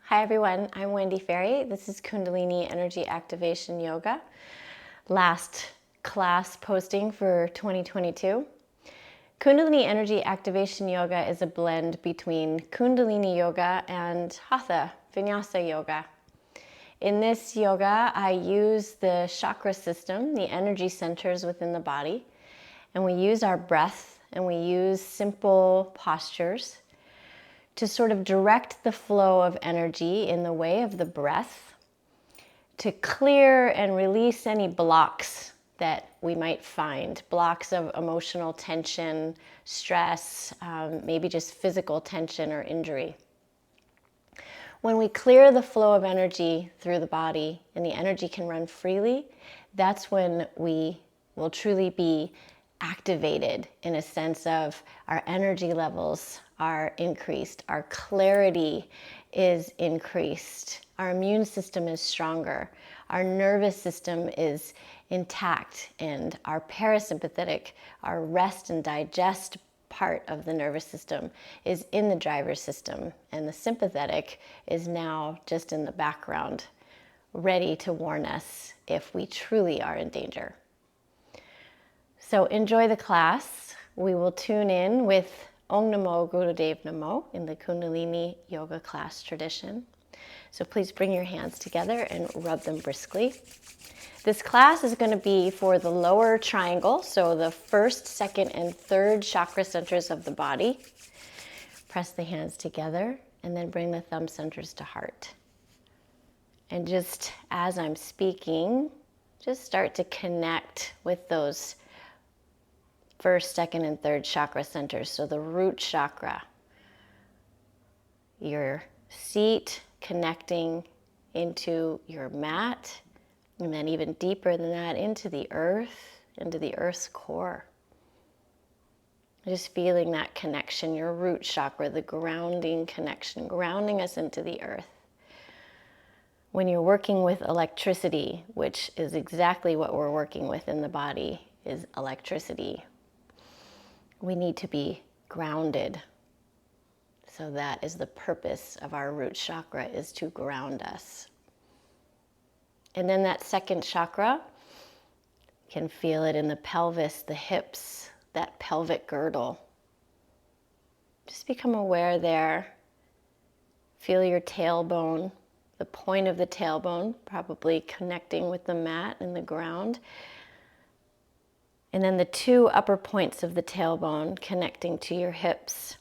Hi everyone, I'm Wendy Ferri. This is Kundalini Energy Activation Yoga. Last class posting for 2022. Kundalini Energy Activation Yoga is a blend between Kundalini Yoga and Hatha Vinyasa Yoga. In this yoga, I use the chakra system, the energy centers within the body, and we use our breath and we use simple postures to sort of direct the flow of energy in the way of the breath, to clear and release any blocks that we might find, blocks of emotional tension, stress, maybe just physical tension or injury. When we clear the flow of energy through the body and the energy can run freely, that's when we will truly be activated in a sense of our energy levels are increased, our clarity is increased, our immune system is stronger, our nervous system is intact, and our parasympathetic, our rest and digest part of the nervous system is in the driver's system, and the sympathetic is now just in the background, ready to warn us if we truly are in danger. So enjoy the class. We will tune in with Om Namo Gurudev Namo in the Kundalini Yoga class tradition. So please bring your hands together and rub them briskly. This class is going to be for the lower triangle, so the first, second, and third chakra centers of the body. Press the hands together and then bring the thumb centers to heart. And just as I'm speaking, just start to connect with those first, second, and third chakra centers. So the root chakra, your seat connecting into your mat, and then even deeper than that into the earth's core. Just feeling that connection, your root chakra, the grounding connection, grounding us into the earth. When you're working with electricity, which is exactly what we're working with in the body, is electricity. We need to be grounded. So that is the purpose of our root chakra, is to ground us. And then that second chakra, you can feel it in the pelvis, the hips, that pelvic girdle. Just become aware there. Feel your tailbone, the point of the tailbone, probably connecting with the mat and the ground. And then the two upper points of the tailbone connecting to your hips,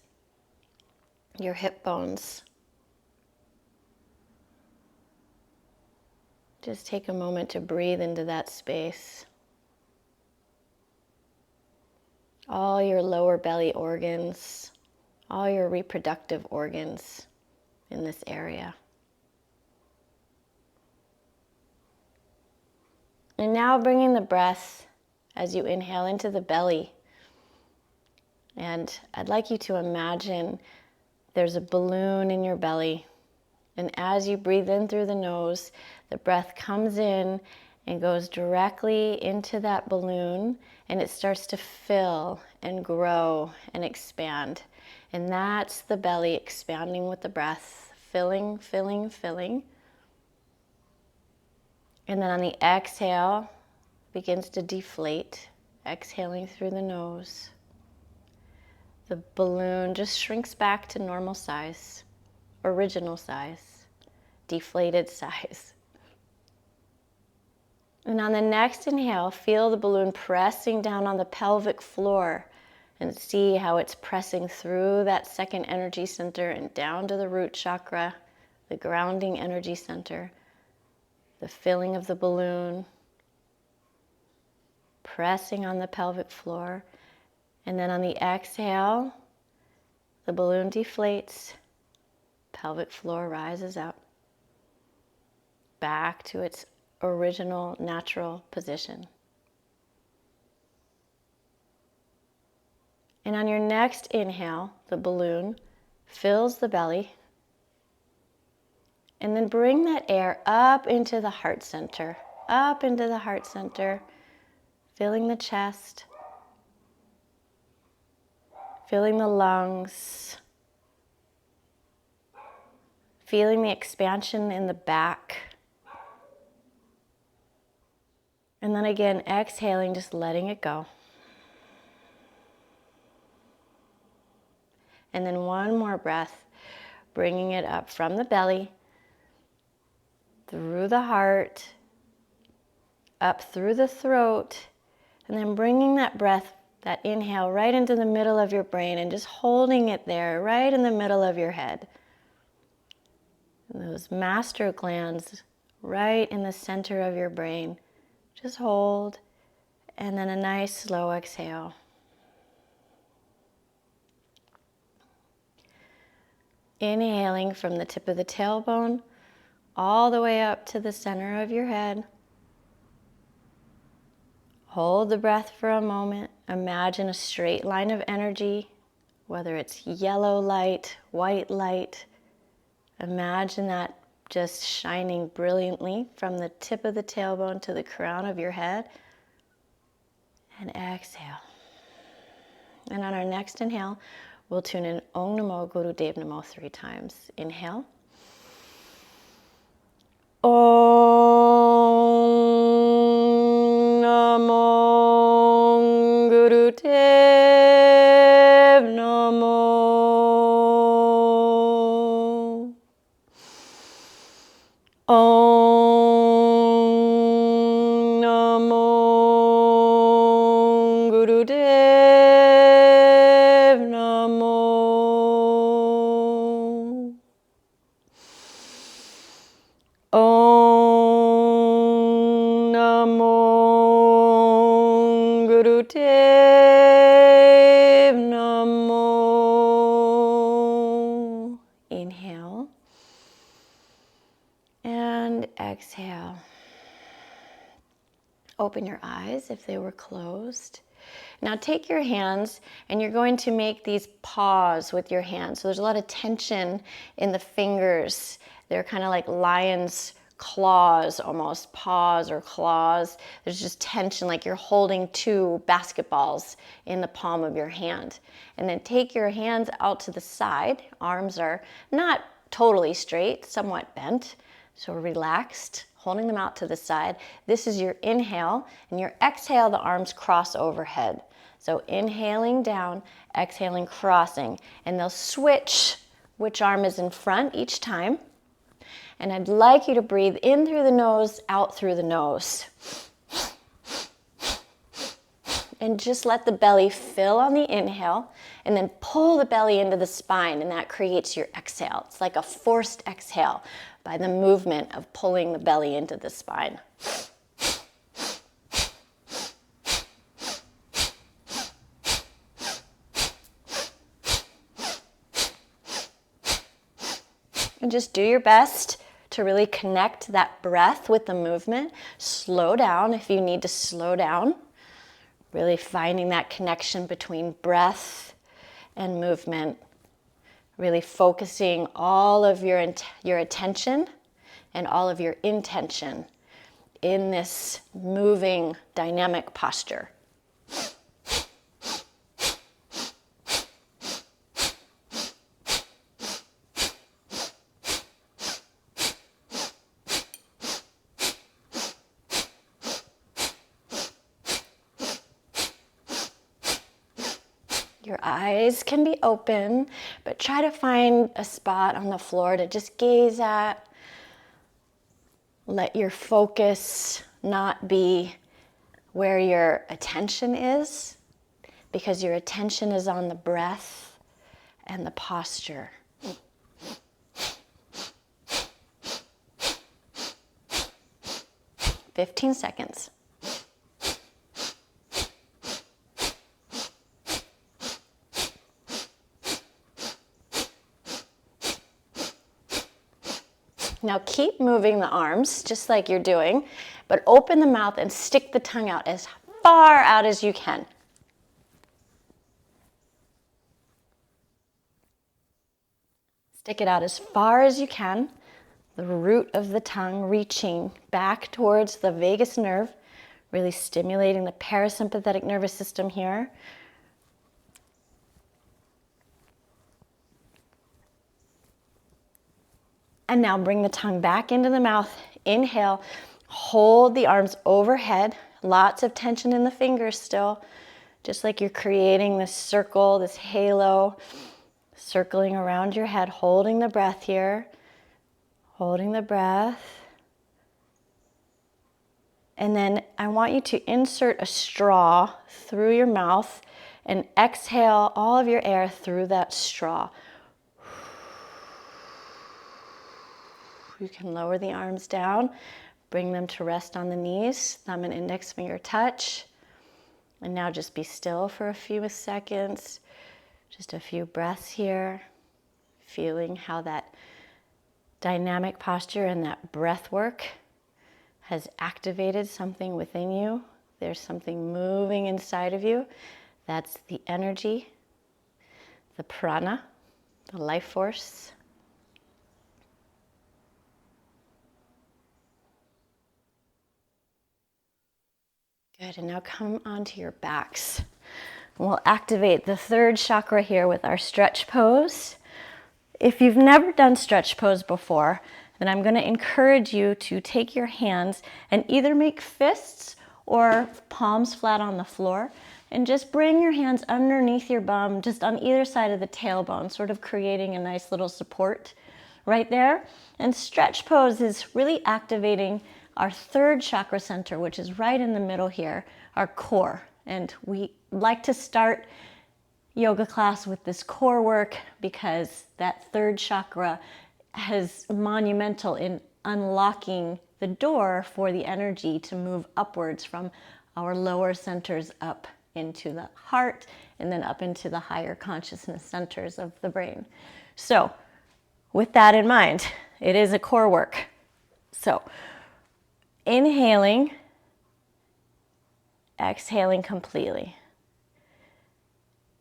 your hip bones. Just take a moment to breathe into that space. All your lower belly organs, all your reproductive organs in this area. And now bringing the breath as you inhale into the belly. And I'd like you to imagine there's a balloon in your belly. And as you breathe in through the nose, the breath comes in and goes directly into that balloon, and it starts to fill and grow and expand. And that's the belly expanding with the breath, filling, filling, filling. And then on the exhale, begins to deflate, exhaling through the nose. The balloon just shrinks back to normal size, original size, deflated size. And on the next inhale, feel the balloon pressing down on the pelvic floor and see how it's pressing through that second energy center and down to the root chakra, the grounding energy center, the filling of the balloon, pressing on the pelvic floor. And then on the exhale, the balloon deflates, pelvic floor rises up, back to its original natural position. And on your next inhale, the balloon fills the belly, and then bring that air up into the heart center, up into the heart center, filling the chest, filling the lungs, feeling the expansion in the back. And then again, exhaling, just letting it go. And then one more breath, bringing it up from the belly, through the heart, up through the throat, and then bringing that breath, that inhale, right into the middle of your brain and just holding it there, right in the middle of your head. And those master glands right in the center of your brain. Just hold, and then a nice slow exhale. Inhaling from the tip of the tailbone all the way up to the center of your head. Hold the breath for a moment. Imagine a straight line of energy, whether it's yellow light, white light. Imagine that just shining brilliantly from the tip of the tailbone to the crown of your head. And exhale. And on our next inhale, we'll tune in Om Namo Guru Dev Namo 3 times. Inhale. Om Namo Guru Dev Namo. Om Namo Guru Dev Namo. Om Namo Guru Dev Namo. Inhale. And exhale. Open your eyes if they were closed. Now take your hands and you're going to make these paws with your hands. So there's a lot of tension in the fingers. They're kind of like lion's claws almost, paws or claws. There's just tension like you're holding 2 basketballs in the palm of your hand. And then take your hands out to the side. Arms are not totally straight, somewhat bent. So relaxed, holding them out to the side. This is your inhale, and your exhale, the arms cross overhead. So inhaling down, exhaling, crossing, and they'll switch which arm is in front each time. And I'd like you to breathe in through the nose, out through the nose. And just let the belly fill on the inhale, and then pull the belly into the spine, and that creates your exhale. It's like a forced exhale by the movement of pulling the belly into the spine. And just do your best to really connect that breath with the movement. Slow down if you need to slow down. Really finding that connection between breath and movement. Really focusing all of your attention and all of your intention in this moving, dynamic posture. Your eyes can be open, but try to find a spot on the floor to just gaze at. Let your focus not be where your attention is, because your attention is on the breath and the posture. 15 seconds. Now keep moving the arms, just like you're doing, but open the mouth and stick the tongue out as far out as you can. Stick it out as far as you can, the root of the tongue reaching back towards the vagus nerve, really stimulating the parasympathetic nervous system here. And now bring the tongue back into the mouth. Inhale, hold the arms overhead. Lots of tension in the fingers still. Just like you're creating this circle, this halo, circling around your head, holding the breath here. Holding the breath. And then I want you to insert a straw through your mouth and exhale all of your air through that straw. You can lower the arms down, bring them to rest on the knees, thumb and index finger touch. And now just be still for a few seconds, just a few breaths here, feeling how that dynamic posture and that breath work has activated something within you. There's something moving inside of you. That's the energy, the prana, the life force. Good, and now come onto your backs. We'll activate the third chakra here with our stretch pose. If you've never done stretch pose before, then I'm going to encourage you to take your hands and either make fists or palms flat on the floor, and just bring your hands underneath your bum, just on either side of the tailbone, sort of creating a nice little support right there. And stretch pose is really activating our third chakra center, which is right in the middle here, our core. And we like to start yoga class with this core work because that third chakra is monumental in unlocking the door for the energy to move upwards from our lower centers up into the heart and then up into the higher consciousness centers of the brain. So with that in mind, it is a core work. So inhaling, exhaling completely.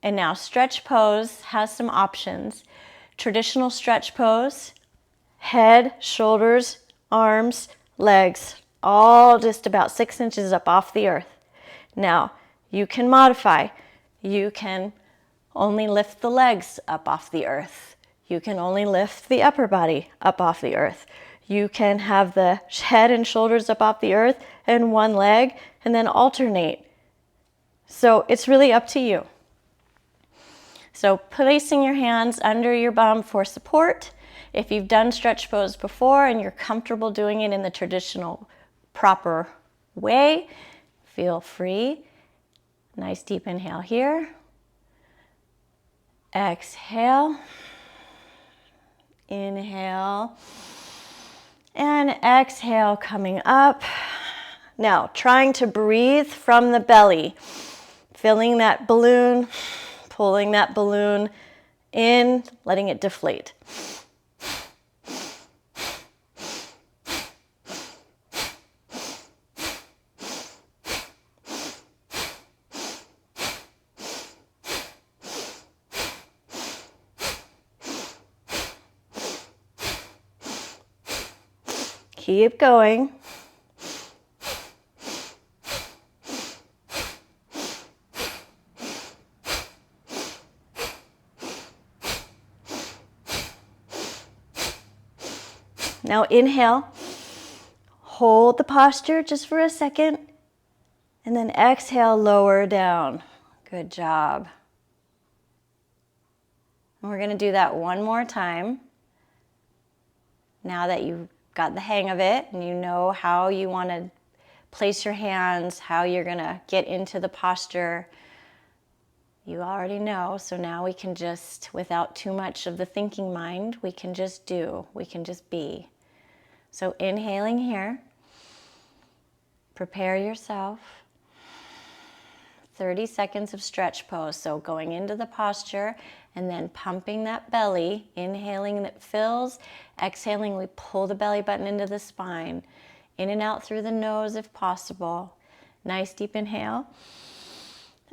And now stretch pose has some options. Traditional stretch pose, head, shoulders, arms, legs, all just about 6 inches up off the earth. Now, you can modify. You can only lift the legs up off the earth. You can only lift the upper body up off the earth. You can have the head and shoulders up off the earth and one leg, and then alternate. So it's really up to you. So placing your hands under your bum for support. If you've done stretch pose before and you're comfortable doing it in the traditional proper way, feel free. Nice deep inhale here. Exhale. Inhale. And exhale, coming up. Now, trying to breathe from the belly. Filling that balloon, pulling that balloon in, letting it deflate. Keep going. Now inhale, hold the posture just for a second, and then exhale, lower down. Good job. And we're going to do that one more time. Now that you've got the hang of it and you know how you want to place your hands, how you're going to get into the posture, you already know. So now we can just, without too much of the thinking mind, we can just do, we can just be. So inhaling here, prepare yourself. 30 seconds of stretch pose. So going into the posture and then pumping that belly, inhaling that fills, exhaling, we pull the belly button into the spine, in and out through the nose if possible. Nice deep inhale.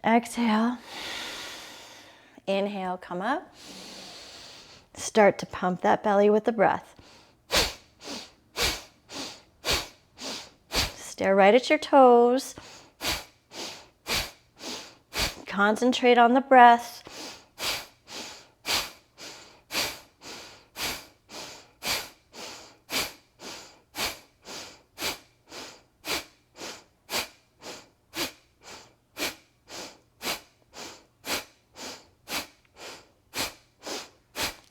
Exhale. Inhale, come up. Start to pump that belly with the breath. Stare right at your toes. Concentrate on the breath.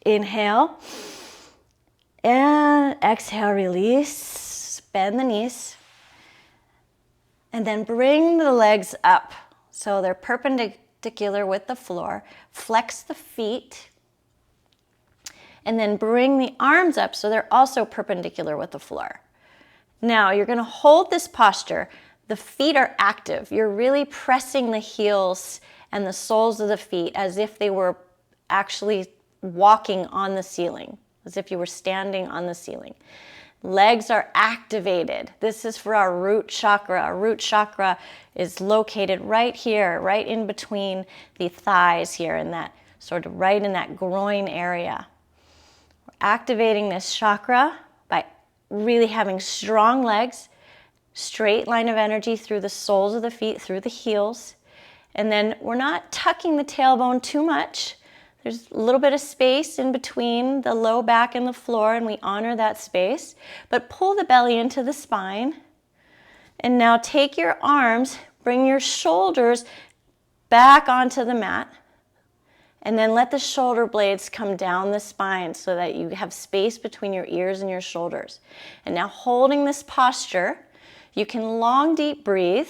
Inhale. And exhale, release. Bend the knees. And then bring the legs up so they're perpendicular with the floor. Flex the feet. And then bring the arms up so they're also perpendicular with the floor. Now you're going to hold this posture. The feet are active. You're really pressing the heels and the soles of the feet as if they were actually walking on the ceiling, as if you were standing on the ceiling. Legs are activated. This is for our root chakra. Our root chakra is located right here, right in between the thighs here, in that sort of right in that groin area. We're activating this chakra by really having strong legs, straight line of energy through the soles of the feet, through the heels. And then we're not tucking the tailbone too much. There's a little bit of space in between the low back and the floor, and we honor that space. But pull the belly into the spine. And now take your arms, bring your shoulders back onto the mat. And then let the shoulder blades come down the spine so that you have space between your ears and your shoulders. And now holding this posture, you can long, deep breathe.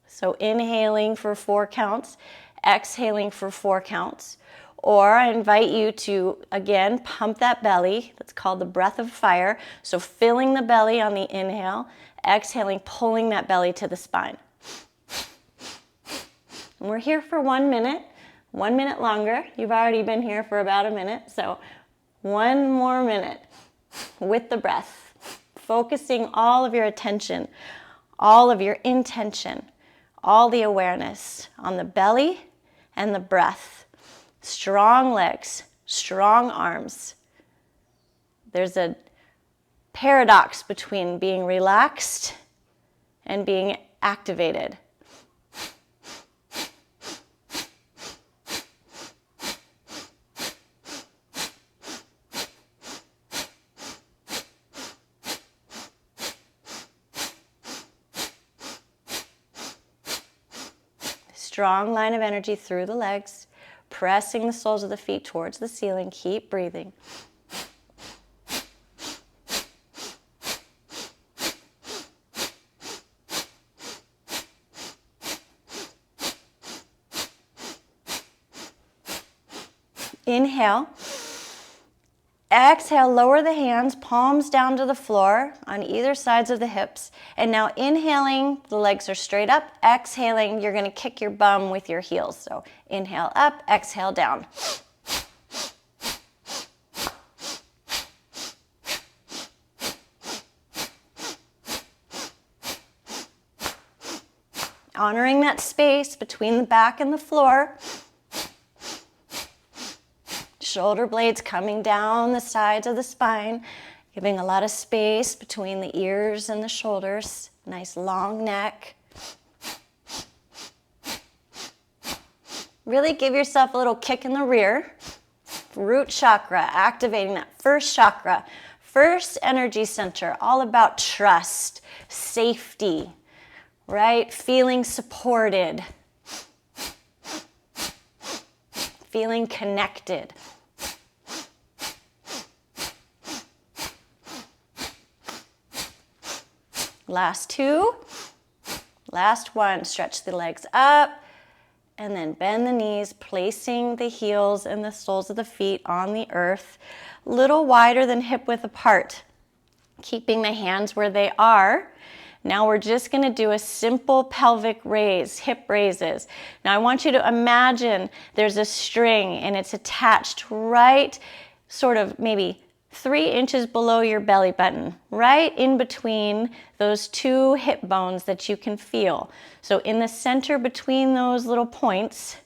So inhaling for 4 counts, exhaling for 4 counts. Or I invite you to, again, pump that belly. That's called the breath of fire. So filling the belly on the inhale, exhaling, pulling that belly to the spine. And we're here for 1 minute. 1 minute longer. You've already been here for about a minute, so 1 more minute with the breath, focusing all of your attention, all of your intention, all the awareness on the belly and the breath. Strong legs, strong arms. There's a paradox between being relaxed and being activated. Strong line of energy through the legs, pressing the soles of the feet towards the ceiling. Keep breathing. Inhale. Exhale, lower the hands, palms down to the floor on either sides of the hips. And now inhaling, the legs are straight up. Exhaling, you're going to kick your bum with your heels. So inhale up, exhale down. Honoring that space between the back and the floor. Shoulder blades coming down the sides of the spine, giving a lot of space between the ears and the shoulders. Nice long neck. Really give yourself a little kick in the rear. Root chakra, activating that first chakra, first energy center, all about trust, safety, right? Feeling supported, feeling connected. Last 2. Last 1. Stretch the legs up and then bend the knees, placing the heels and the soles of the feet on the earth, a little wider than hip width apart, keeping the hands where they are. Now we're just going to do a simple pelvic raise, hip raises. Now I want you to imagine there's a string and it's attached right sort of maybe 3 inches below your belly button, right in between those 2 hip bones that you can feel. So in the center between those little points,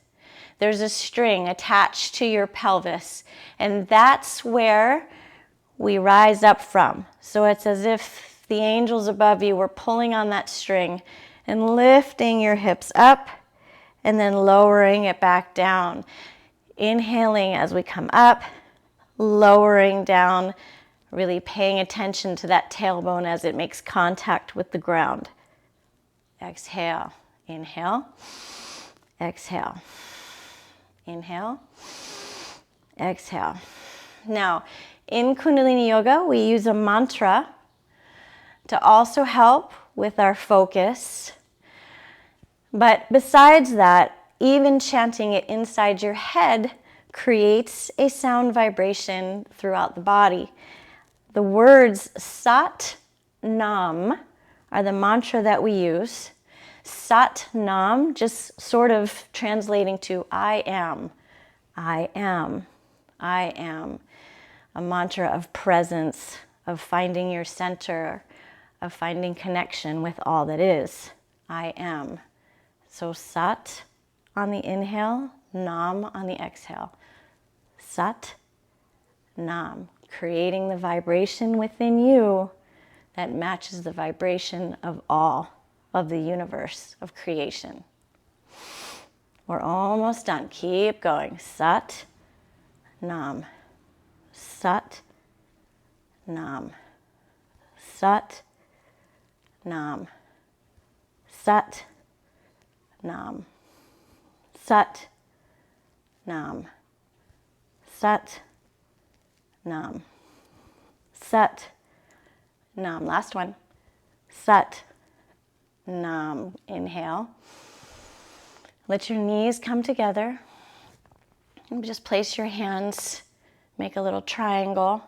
there's a string attached to your pelvis, and that's where we rise up from. So it's as if the angels above you were pulling on that string and lifting your hips up and then lowering it back down. Inhaling as we come up, lowering down, really paying attention to that tailbone as it makes contact with the ground. Exhale, inhale, exhale, inhale, exhale. Now, in Kundalini Yoga, we use a mantra to also help with our focus. But besides that, even chanting it inside your head creates a sound vibration throughout the body. The words Sat Nam are the mantra that we use. Sat Nam, just sort of translating to I am, I am, I am. A mantra of presence, of finding your center, of finding connection with all that is. I am. So Sat on the inhale, Nam on the exhale. Sat, Nam, creating the vibration within you that matches the vibration of all of the universe of creation. We're almost done. Keep going. Sat, Nam. Sat, Nam. Sat, Nam. Sat, Nam. Sat, Nam. Sat, Nam. Sat, Nam. Last one. Sat, Nam. Inhale. Let your knees come together. And just place your hands, make a little triangle.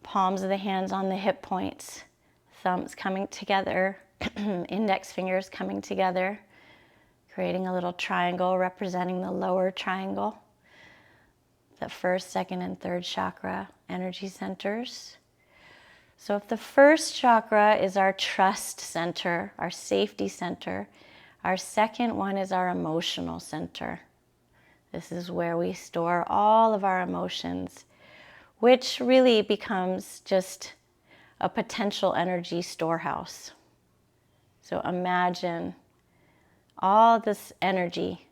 Palms of the hands on the hip points. Thumbs coming together. Index fingers coming together. Creating a little triangle representing the lower triangle. The first, second, and third chakra energy centers. So if the first chakra is our trust center, our safety center, our second one is our emotional center. This is where we store all of our emotions, which really becomes just a potential energy storehouse. So imagine all this energy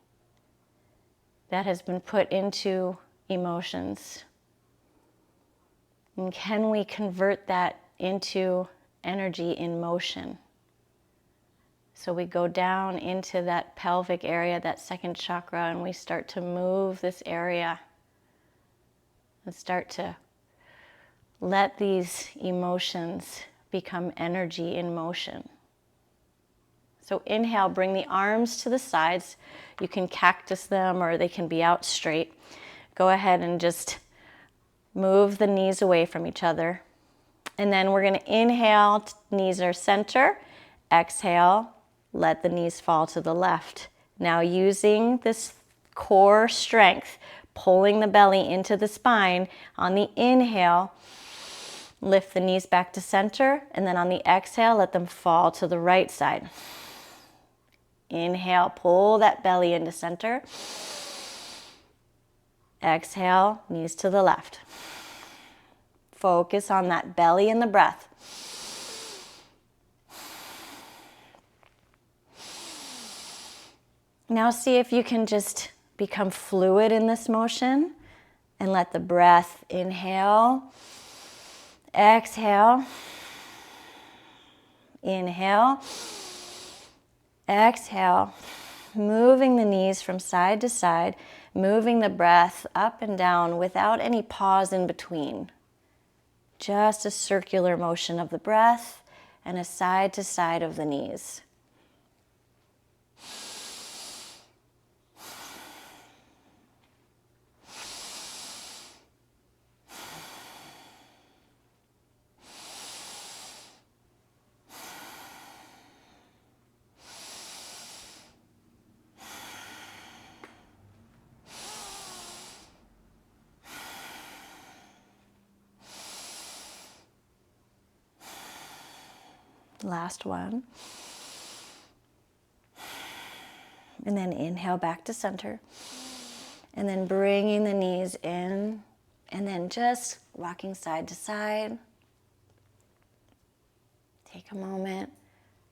that has been put into emotions. And can we convert that into energy in motion? So we go down into that pelvic area, that second chakra, and we start to move this area and start to let these emotions become energy in motion. So inhale, bring the arms to the sides. You can cactus them or they can be out straight. Go ahead and just move the knees away from each other. And then we're going to inhale, knees are center. Exhale, let the knees fall to the left. Now using this core strength, pulling the belly into the spine. On the inhale, lift the knees back to center. And then on the exhale, let them fall to the right side. Inhale, pull that belly into center. Exhale, knees to the left. Focus on that belly and the breath. Now see if you can just become fluid in this motion and let the breath inhale, exhale, inhale, exhale, moving the knees from side to side, moving the breath up and down without any pause in between. Just a circular motion of the breath and a side to side of the knees. Last one. And then inhale back to center. And then bringing the knees in. And then just rocking side to side. Take a moment.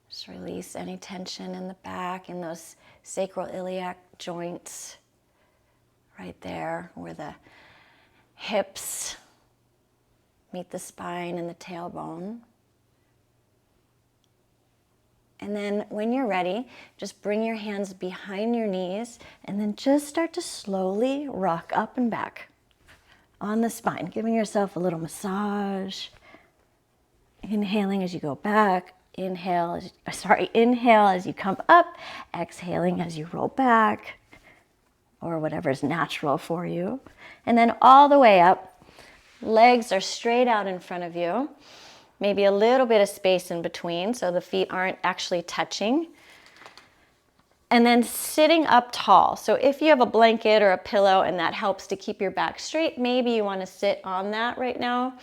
Just release any tension in the back, in those sacroiliac joints. Right there where the hips meet the spine and the tailbone. And then when you're ready, just bring your hands behind your knees and then just start to slowly rock up and back. on the spine, giving yourself a little massage. Inhaling as you go back, inhale as you come up, exhaling as you roll back, or whatever's natural for you. And then all the way up, legs are straight out in front of you, maybe a little bit of space in between so the feet aren't actually touching. And then sitting up tall. So if you have a blanket or a pillow and that helps to keep your back straight, maybe you want to sit on that right now.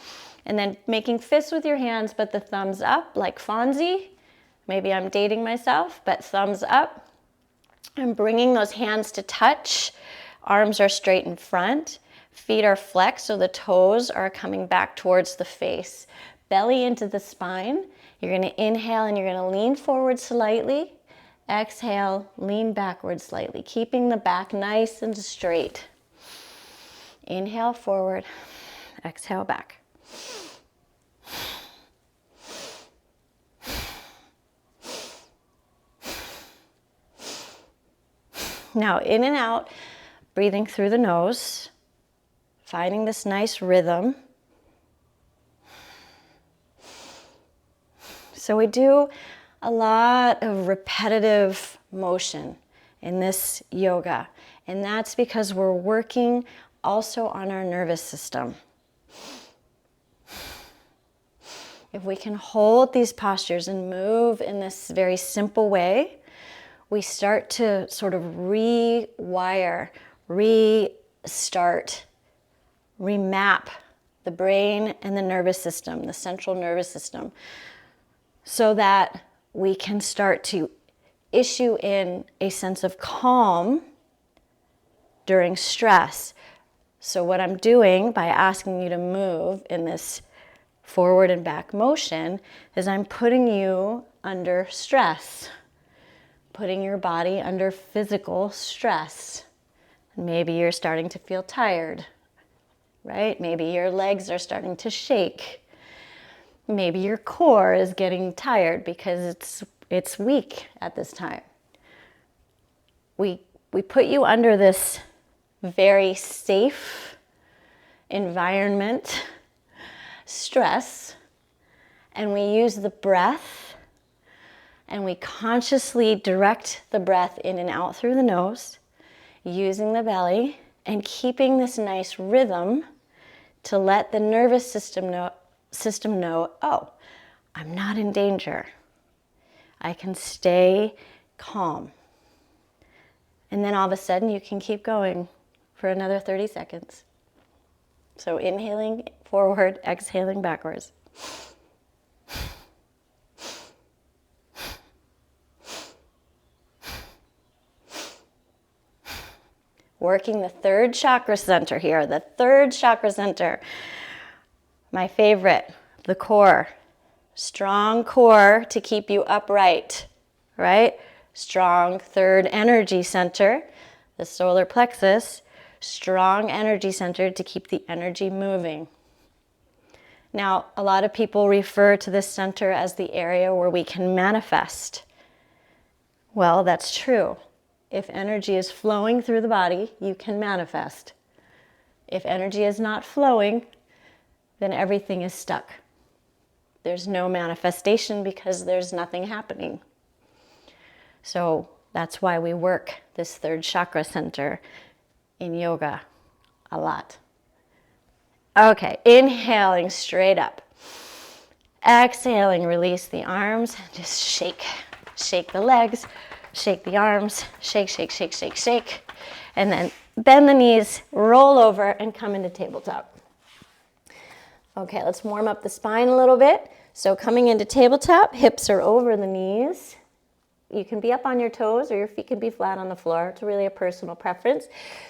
And then making fists with your hands, but the thumbs up like Fonzie. Maybe I'm dating myself, but thumbs up. And bringing those hands to touch. Arms are straight in front. Feet are flexed, so the toes are coming back towards the face. Belly into the spine. You're going to inhale and you're going to lean forward slightly. Exhale, lean backward slightly, keeping the back nice and straight. Inhale forward, exhale back. Now in and out, breathing through the nose, finding this nice rhythm. So we do a lot of repetitive motion in this yoga, and that's because we're working also on our nervous system. If we can hold these postures and move in this very simple way, we start to sort of rewire, restart, remap the brain and the nervous system, the central nervous system, so that we can start to issue in a sense of calm during stress. So what I'm doing by asking you to move in this forward and back motion is I'm putting you under stress, putting your body under physical stress. Maybe you're starting to feel tired, right? Maybe your legs are starting to shake. Maybe your core is getting tired because it's weak at this time. We put you under this very safe environment, stress, and we use the breath, and we consciously direct the breath in and out through the nose, using the belly, and keeping this nice rhythm to let the nervous system know, oh, I'm not in danger. I can stay calm. And then all of a sudden you can keep going for another 30 seconds. So inhaling forward, exhaling backwards. Working the third chakra center here, the third chakra center. My favorite, the core. Strong core to keep you upright, right? Strong third energy center, the solar plexus. Strong energy center to keep the energy moving. Now, a lot of people refer to this center as the area where we can manifest. Well, that's true. If energy is flowing through the body, you can manifest. If energy is not flowing, then everything is stuck. There's no manifestation because there's nothing happening. So that's why we work this third chakra center in yoga a lot. Okay, inhaling straight up. Exhaling, release the arms, just shake. Shake the legs, shake the arms, shake, shake, shake, shake, shake. And then bend the knees, roll over, and come into tabletop. Okay, let's warm up the spine a little bit. So coming into tabletop, hips are over the knees. You can be up on your toes or your feet can be flat on the floor. It's really a personal preference.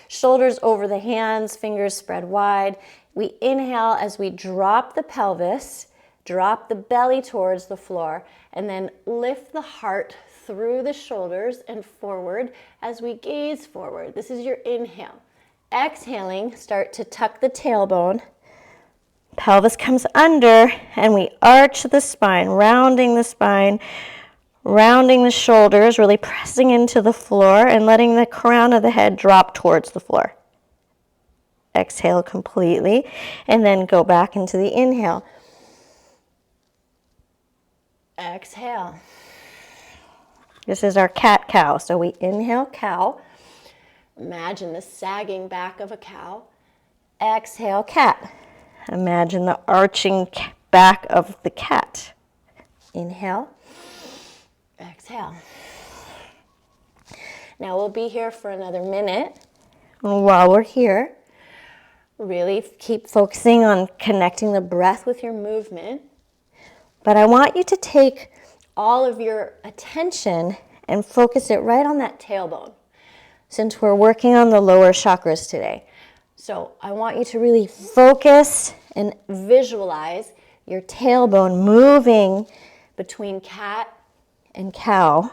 Shoulders over the hands, fingers spread wide. We inhale as we drop the pelvis, drop the belly towards the floor, and then lift the heart through the shoulders and forward as we gaze forward. This is your inhale. Exhaling, start to tuck the tailbone. Pelvis comes under and we arch the spine, rounding the spine, rounding the shoulders, really pressing into the floor and letting the crown of the head drop towards the floor. Exhale completely, and then go back into the inhale. Exhale. This is our cat-cow. So we inhale cow. Imagine the sagging back of a cow. Exhale cat. Imagine the arching back of the cat. Inhale. Exhale. Now we'll be here for another minute. And while we're here, really keep focusing on connecting the breath with your movement. But I want you to take all of your attention and focus it right on that tailbone, since we're working on the lower chakras today. So I want you to really focus and visualize your tailbone moving between cat and cow.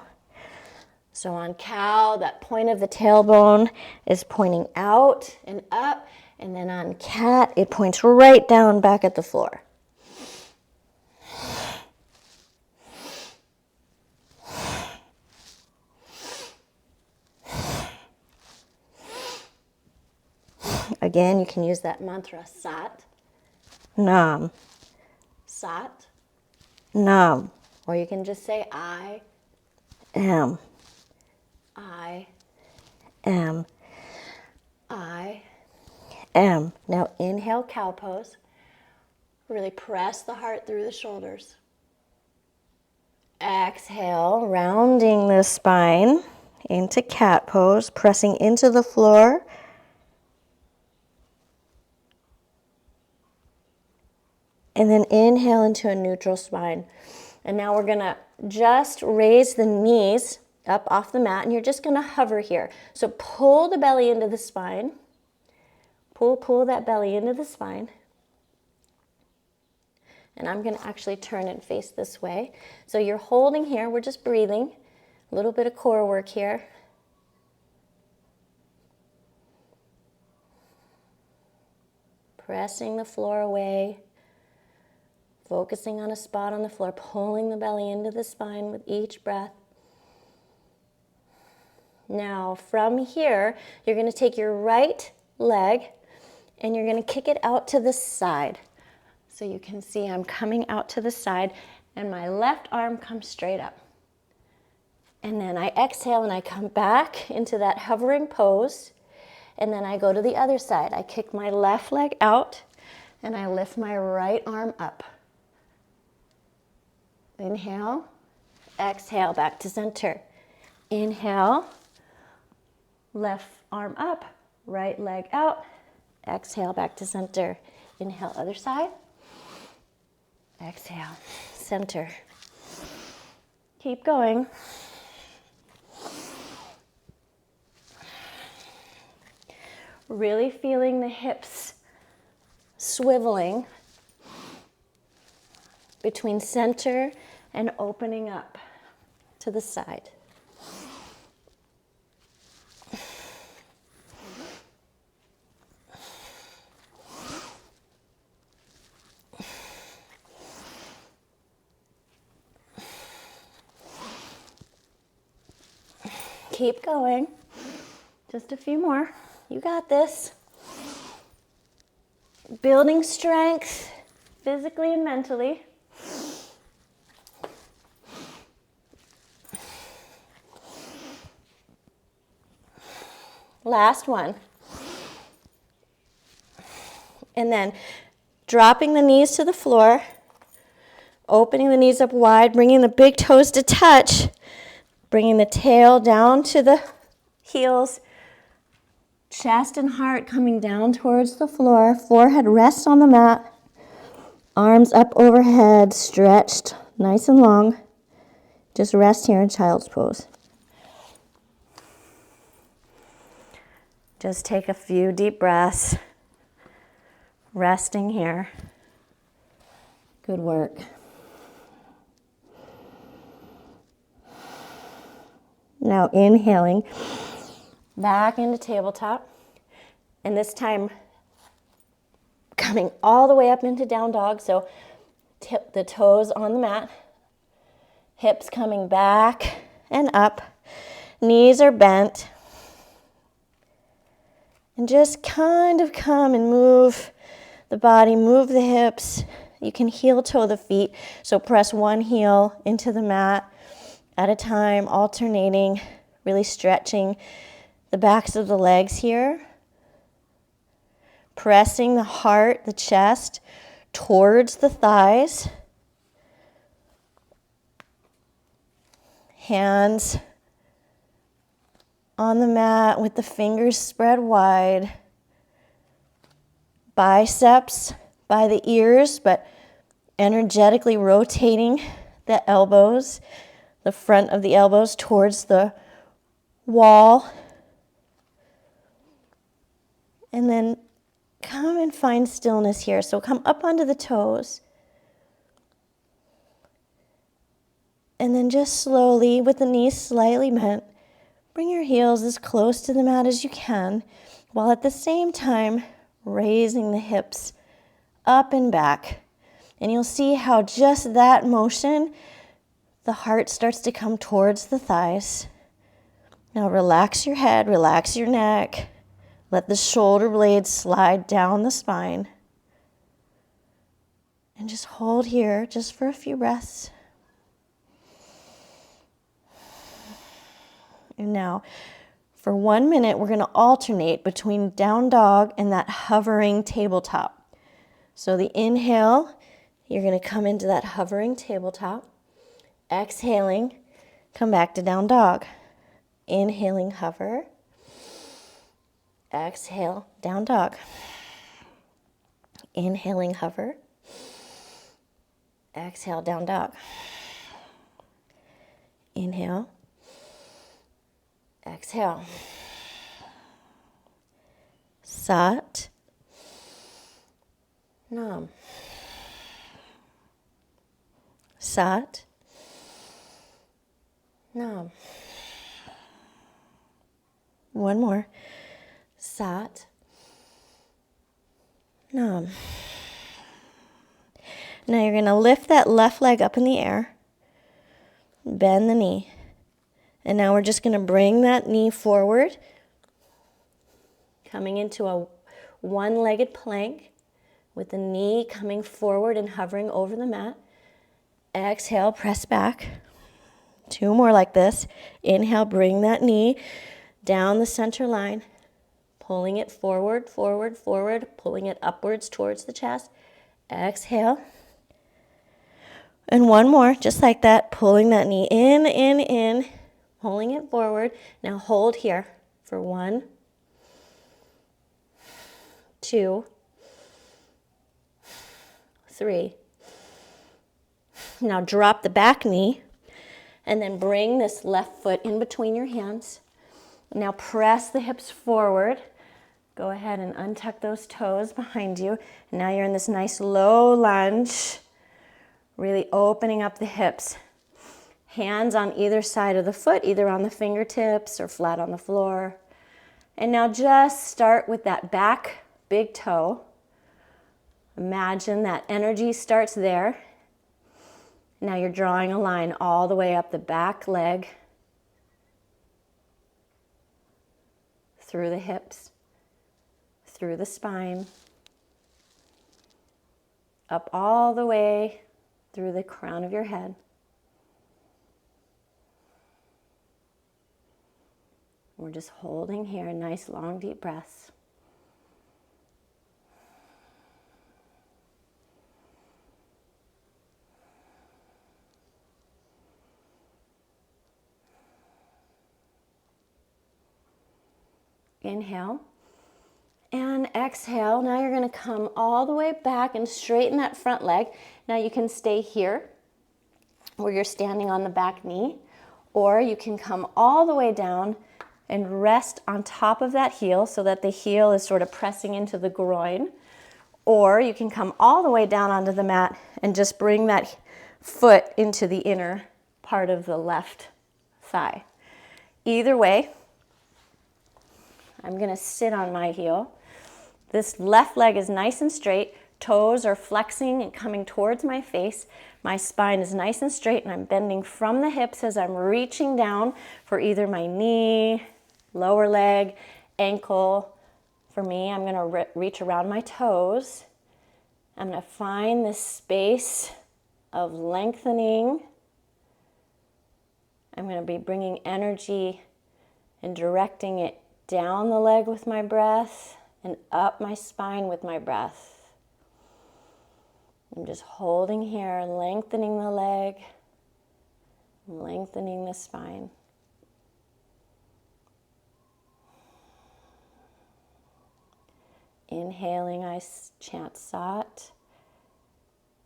So on cow, that point of the tailbone is pointing out and up, and then on cat, it points right down back at the floor. Again, you can use that mantra, Sat, Nam, Sat, Nam. Or you can just say, I am. I am. I am. Now inhale, cow pose. Really press the heart through the shoulders. Exhale, rounding the spine into cat pose, pressing into the floor. And then inhale into a neutral spine. And now we're gonna just raise the knees up off the mat, and you're just gonna hover here. So pull the belly into the spine. Pull that belly into the spine. And I'm gonna actually turn and face this way. So you're holding here, we're just breathing. A little bit of core work here. Pressing the floor away. Focusing on a spot on the floor, pulling the belly into the spine with each breath. Now, from here, you're going to take your right leg and you're going to kick it out to the side. So you can see I'm coming out to the side and my left arm comes straight up. And then I exhale and I come back into that hovering pose. And then I go to the other side. I kick my left leg out and I lift my right arm up. Inhale, exhale, back to center. Inhale, left arm up, right leg out. Exhale, back to center. Inhale, other side. Exhale, center. Keep going. Really feeling the hips swiveling between center and opening up to the side. Keep going. Just a few more. You got this. Building strength physically and mentally. Last one. And then dropping the knees to the floor, opening the knees up wide, bringing the big toes to touch, bringing the tail down to the heels, chest and heart coming down towards the floor, forehead rests on the mat, arms up overhead, stretched nice and long. Just rest here in child's pose. Just take a few deep breaths, resting here. Good work. Now inhaling back into tabletop, and this time coming all the way up into down dog, so tip the toes on the mat, hips coming back and up, knees are bent. And just kind of come and move the body, move the hips. You can heel toe the feet. So press one heel into the mat at a time, alternating, really stretching the backs of the legs here. Pressing the heart, the chest, towards the thighs. Hands on the mat with the fingers spread wide. Biceps by the ears, but energetically rotating the elbows, the front of the elbows towards the wall. And then come and find stillness here. So come up onto the toes. And then just slowly, with the knees slightly bent, bring your heels as close to the mat as you can, while at the same time raising the hips up and back. And you'll see how just that motion, the heart starts to come towards the thighs. Now relax your head, relax your neck. Let the shoulder blades slide down the spine. And just hold here just for a few breaths. And now, for 1 minute, we're going to alternate between down dog and that hovering tabletop. So the inhale, you're going to come into that hovering tabletop. Exhaling, come back to down dog. Inhaling, hover. Exhale, down dog. Inhaling, hover. Exhale, down dog. Inhale. Exhale. Sat. Nam. Sat. Nam. One more. Sat. Nam. Now you're going to lift that left leg up in the air. Bend the knee. And now we're just going to bring that knee forward. Coming into a one-legged plank with the knee coming forward and hovering over the mat. Exhale, press back. 2 more like this. Inhale, bring that knee down the center line. Pulling it forward, forward, forward. Pulling it upwards towards the chest. Exhale. And 1 more, just like that. Pulling that knee in, in, in. Pulling it forward. Now hold here for 1, 2, 3. Now drop the back knee and then bring this left foot in between your hands. Now press the hips forward. Go ahead and untuck those toes behind you. And now you're in this nice low lunge, really opening up the hips. Hands on either side of the foot, either on the fingertips or flat on the floor. And now just start with that back big toe. Imagine that energy starts there. Now you're drawing a line all the way up the back leg, through the hips, through the spine, up all the way through the crown of your head. We're just holding here, nice long deep breaths. Inhale and exhale. Now you're going to come all the way back and straighten that front leg. Now you can stay here where you're standing on the back knee, or you can come all the way down and rest on top of that heel so that the heel is sort of pressing into the groin. Or you can come all the way down onto the mat and just bring that foot into the inner part of the left thigh. Either way, I'm going to sit on my heel. This left leg is nice and straight. Toes are flexing and coming towards my face. My spine is nice and straight, and I'm bending from the hips as I'm reaching down for either my knee, lower leg, ankle, For me, I'm going to reach around my toes. I'm going to find this space of lengthening. I'm going to be bringing energy and directing it down the leg with my breath and up my spine with my breath. I'm just holding here, lengthening the leg, lengthening the spine. Inhaling, I chant Sat.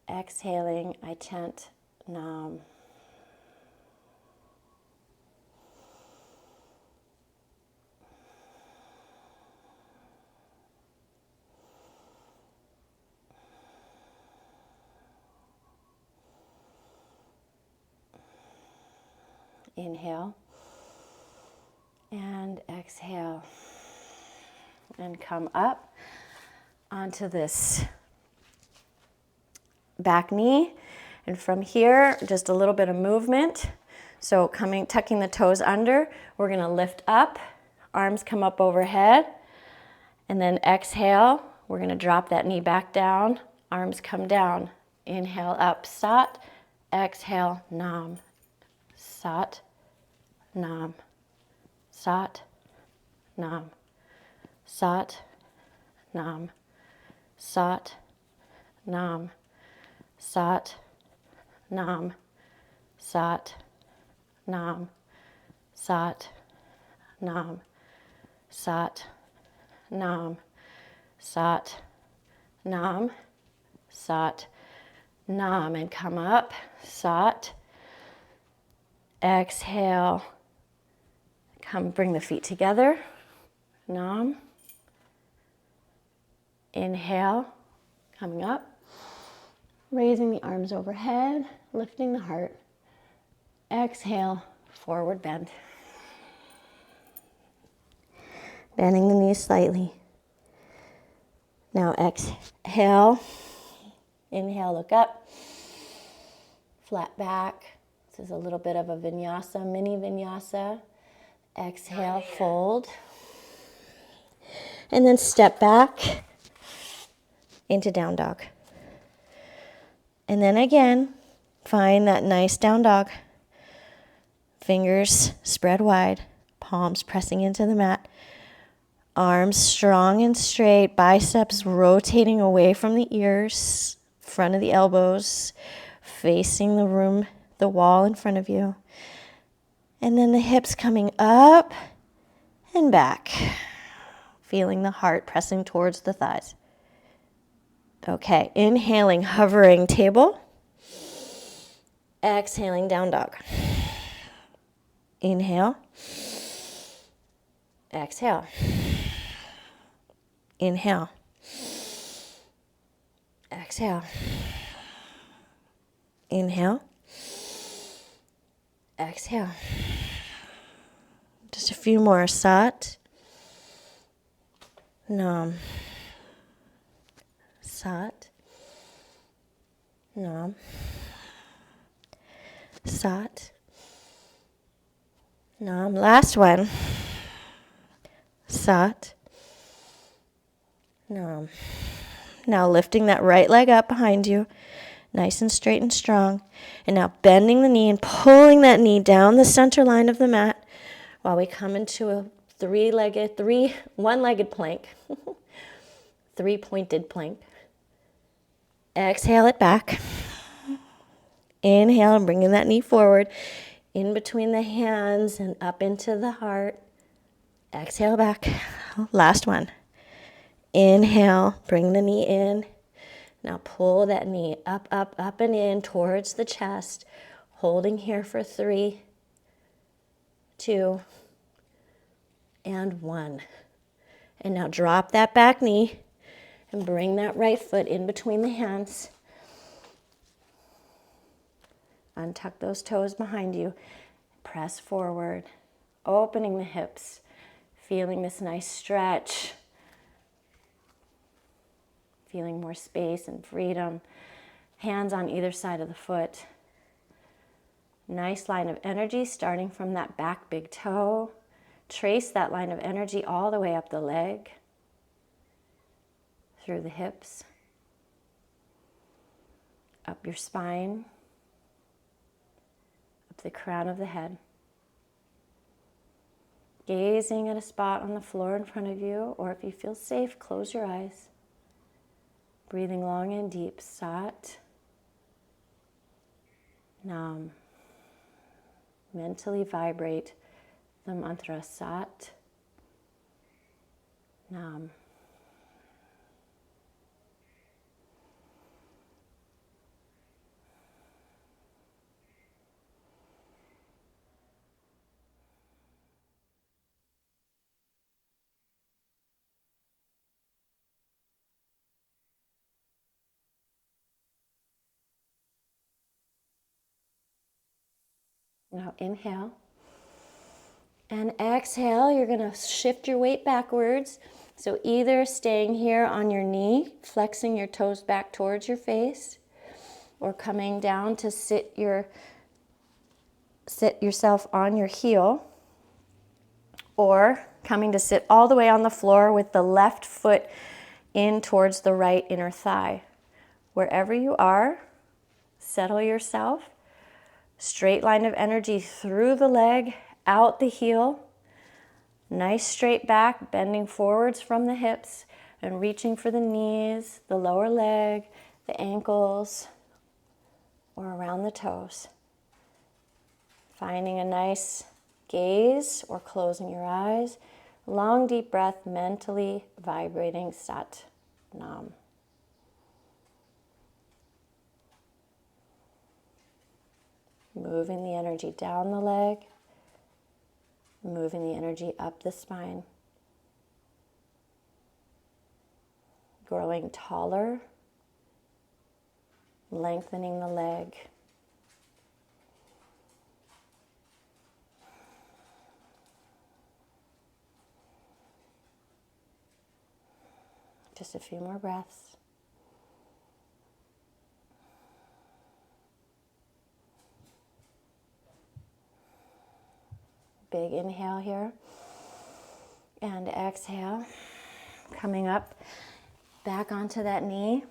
Exhaling, I chant Nam. Inhale and exhale. And come up onto this back knee. And from here, just a little bit of movement. So tucking the toes under, we're going to lift up, arms come up overhead, and then exhale. We're going to drop that knee back down, arms come down. Inhale up, Sat. Exhale, Nam. Sat, Nam. Sat, Nam. Sat, Nam. Sat, Nam. Sat, Nam. Sat, Nam. Sat, Nam. Sat, Nam. Sat, Nam. Sat, Nam. And come up, Sat. Exhale. Come bring the feet together. Nam. Inhale, coming up. Raising the arms overhead, lifting the heart. Exhale, forward bend. Bending the knees slightly. Now exhale. Inhale, look up. Flat back. This is a little bit of a vinyasa, mini vinyasa. Exhale, fold. And then step back into down dog. And then again, find that nice down dog. Fingers spread wide, palms pressing into the mat. Arms strong and straight, biceps rotating away from the ears, front of the elbows, facing the wall in front of you. And then the hips coming up and back. Feeling the heart pressing towards the thighs. Okay, inhaling, hovering table. Exhaling, down dog. Inhale. Exhale. Inhale. Exhale. Inhale. Exhale. Just a few more. Sat. Nam. Sat. Nam. Sat. Nam. Last one. Sat. Nam. Now lifting that right leg up behind you, nice and straight and strong. And now bending the knee and pulling that knee down the center line of the mat while we come into a one-legged plank. Three-pointed plank. Exhale it back. Inhale and bringing that knee forward in between the hands and up into the heart. Exhale back. Last one. Inhale, bring the knee in. Now pull that knee up, up, up and in towards the chest. Holding here for 3, 2, and 1. And now drop that back knee and bring that right foot in between the hands. Untuck those toes behind you. Press forward, opening the hips, feeling this nice stretch. Feeling more space and freedom. Hands on either side of the foot. Nice line of energy starting from that back big toe. Trace that line of energy all the way up the leg. through the hips, up your spine, up the crown of the head. Gazing at a spot on the floor in front of you, or if you feel safe, close your eyes. Breathing long and deep, Sat Nam. Mentally vibrate the mantra Sat Nam. Now inhale and exhale. You're going to shift your weight backwards. So either staying here on your knee, flexing your toes back towards your face, or coming down to sit yourself on your heel, or coming to sit all the way on the floor with the left foot in towards the right inner thigh. Wherever you are, settle yourself. Straight line of energy through the leg, out the heel. Nice straight back, bending forwards from the hips and reaching for the knees, the lower leg, the ankles, or around the toes. Finding a nice gaze or closing your eyes. Long, deep breath, mentally vibrating Sat Nam. Moving the energy down the leg, moving the energy up the spine. Growing taller, lengthening the leg. Just a few more breaths. Big inhale here. And exhale. Coming up back onto that knee.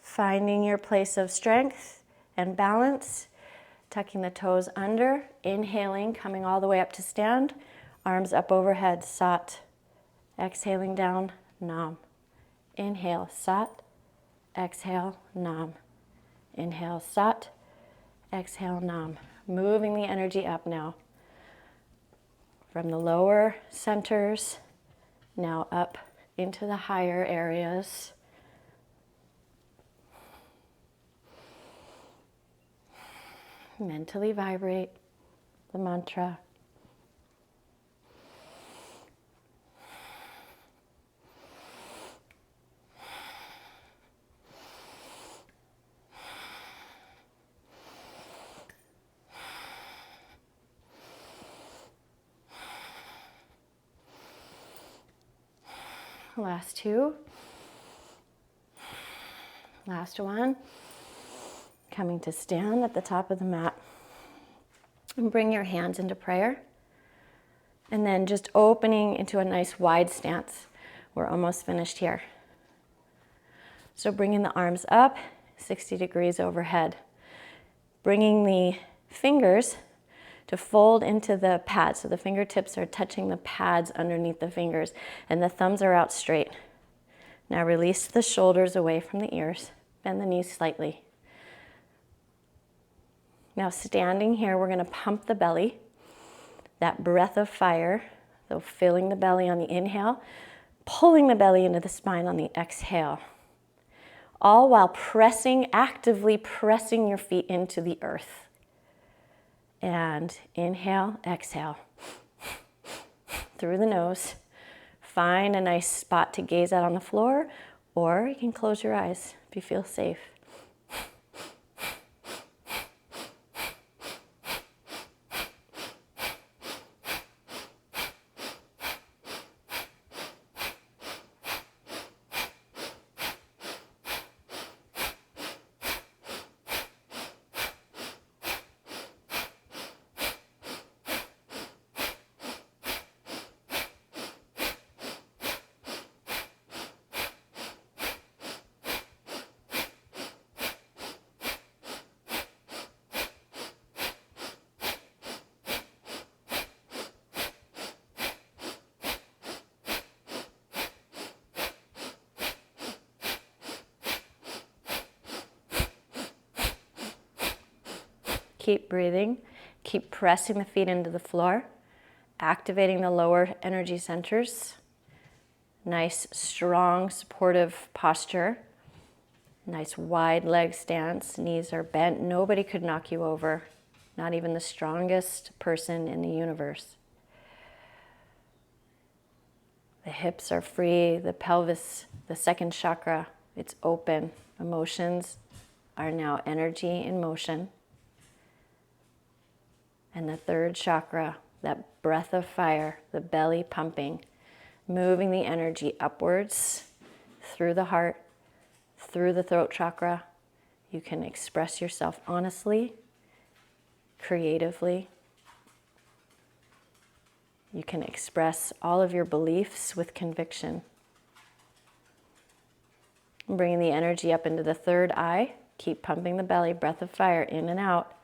Finding your place of strength and balance. Tucking the toes under. Inhaling, coming all the way up to stand. Arms up overhead, Sat. Exhaling down, Nam. Inhale, Sat. Exhale, Nam. Inhale, Sat. Exhale, Nam. Moving the energy up now. From the lower centers, now up into the higher areas. Mentally vibrate the mantra. Last two. Last one. Coming to stand at the top of the mat. And bring your hands into prayer. And then just opening into a nice wide stance. We're almost finished here. So bringing the arms up, 60 degrees overhead. Bringing the fingers to fold into the pads. So the fingertips are touching the pads underneath the fingers and the thumbs are out straight. Now release the shoulders away from the ears. Bend the knees slightly. Now standing here, we're going to pump the belly. That breath of fire, so filling the belly on the inhale, pulling the belly into the spine on the exhale. All while actively pressing your feet into the earth. And inhale, exhale. Through the nose. Find a nice spot to gaze at on the floor, or you can close your eyes if you feel safe. keep breathing. Keep pressing the feet into the floor, activating the lower energy centers. Nice, strong, supportive posture. Nice wide leg stance. Knees are bent. Nobody could knock you over. Not even the strongest person in the universe. The hips are free. The pelvis, the second chakra, it's open. Emotions are now energy in motion. And the third chakra, that breath of fire, the belly pumping, moving the energy upwards through the heart, through the throat chakra. You can express yourself honestly, creatively. You can express all of your beliefs with conviction. Bringing the energy up into the third eye. Keep pumping the belly, breath of fire in and out.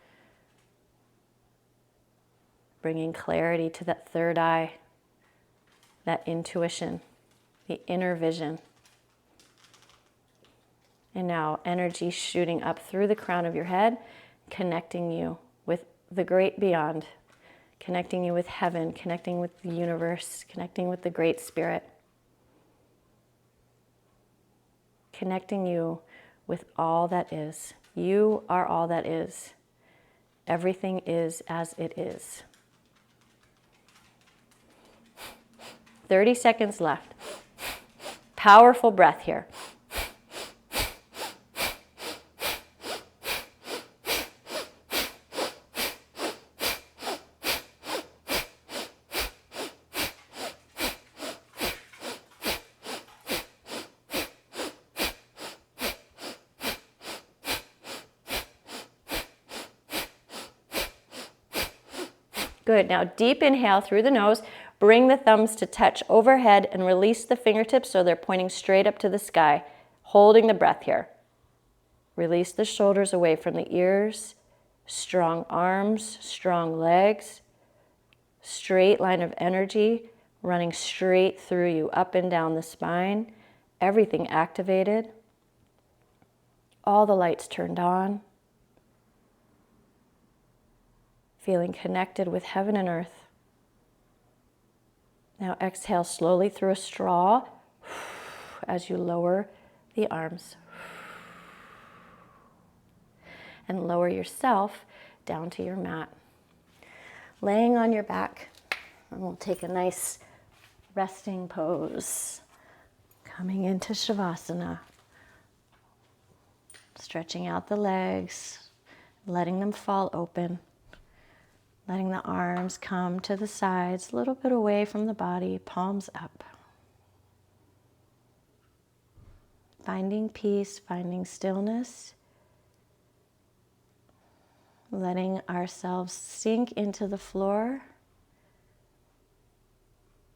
Bringing clarity to that third eye, that intuition, the inner vision. And now energy shooting up through the crown of your head, connecting you with the great beyond, connecting you with heaven, connecting with the universe, connecting with the great spirit, connecting you with all that is. You are all that is. Everything is as it is. 30 seconds left. Powerful breath here. Good. Now deep inhale through the nose. Bring the thumbs to touch overhead and release the fingertips so they're pointing straight up to the sky, holding the breath here. Release the shoulders away from the ears. Strong arms, strong legs. Straight line of energy running straight through you, up and down the spine. Everything activated. All the lights turned on. Feeling connected with heaven and earth. Now exhale slowly through a straw as you lower the arms. And lower yourself down to your mat. Laying on your back, and we'll take a nice resting pose. Coming into Shavasana. Stretching out the legs, letting them fall open. Letting the arms come to the sides, a little bit away from the body, palms up. Finding peace, finding stillness. Letting ourselves sink into the floor.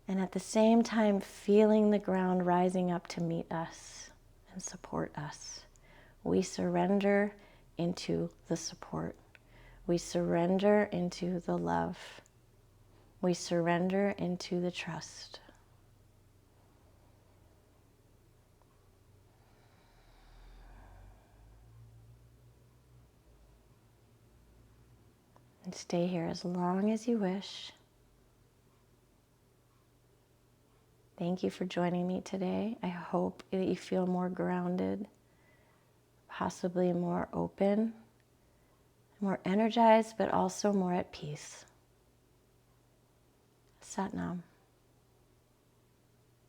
And at the same time, feeling the ground rising up to meet us and support us. We surrender into the support. We surrender into the love. We surrender into the trust. And stay here as long as you wish. Thank you for joining me today. I hope that you feel more grounded, possibly more open, more energized, but also more at peace. Sat Nam.